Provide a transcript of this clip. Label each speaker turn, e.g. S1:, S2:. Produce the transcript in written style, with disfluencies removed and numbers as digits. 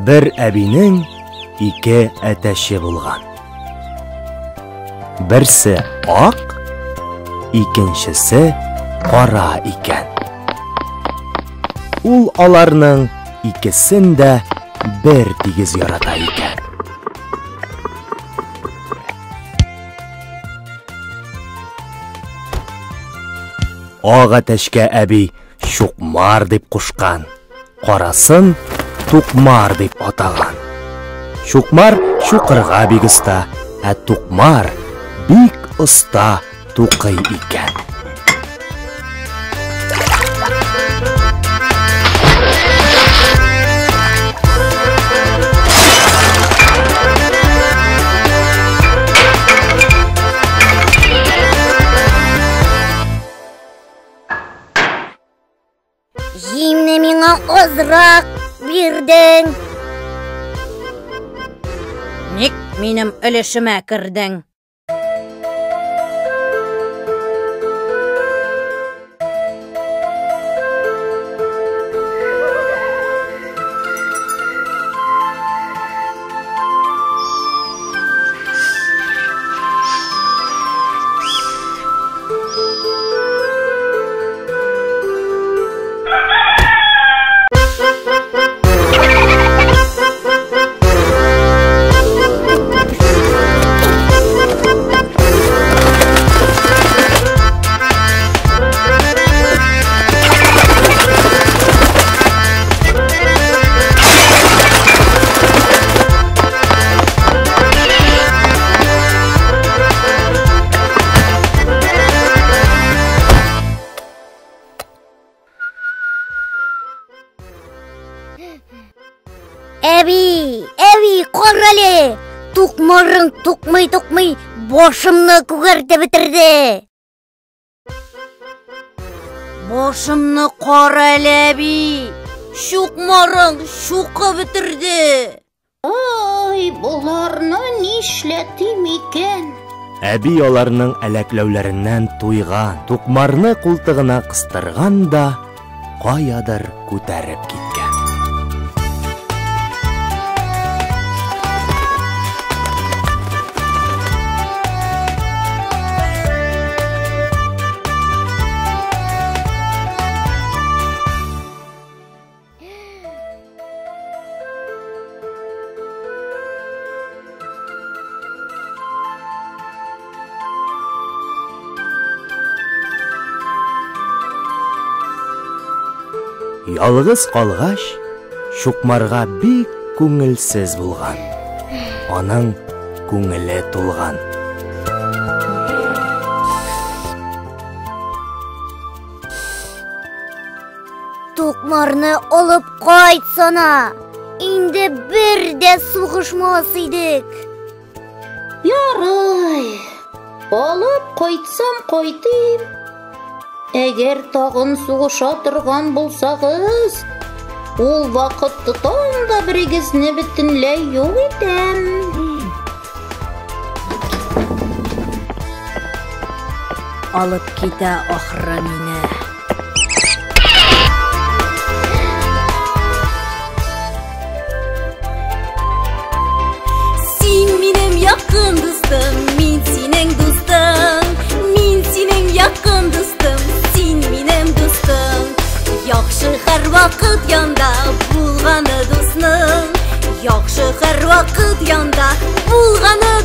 S1: Bir әбинең ике әтәше булган. Берсе ак, икенчесе кара икән. Ул аларның икесен дә бер тигез ярата икән. Ак әтәшкә әби Шукмар дип кушкан. Карасын Тукмар дип атаган. Шукмар шукырга бик оста, ә Тукмар бик оста тукый икән.
S2: Җимне миңа азрак бирдең.
S3: Ник минем өлешемә кердең?
S2: Әби, карале! Тукмарың тукмый, башымны күгәртеп бетерде.
S3: Башымны карале, әби. Шукмарың шукып бетерде.
S4: Ай, буларны нишләтим икән?
S1: Әби аларның әләкләүләреннән туйган. Тукмарны култыгына кыстырган да каядыр күтәреп киткән. Ялгыз калгач, Шукмарга бик күңелсез булган. Аның күңеле тулган.
S2: Тукмарны алып кайтсана. Инде бер дә сугышмас идек.
S4: Ярый. Алып кайтсам кайтыйм. Әгәр тагын сугыша торган булсагыз, ул вакытта да берегезне бөтенләй юк итәм.
S3: Алып китә ахры мине.
S2: Син минем якын дустым, мин синең дустың. Мин синең якын дустым, син минем дустың. Яхшы һәр вакыт янда булганы дусның. Яхшы һәр вакыт янда булганы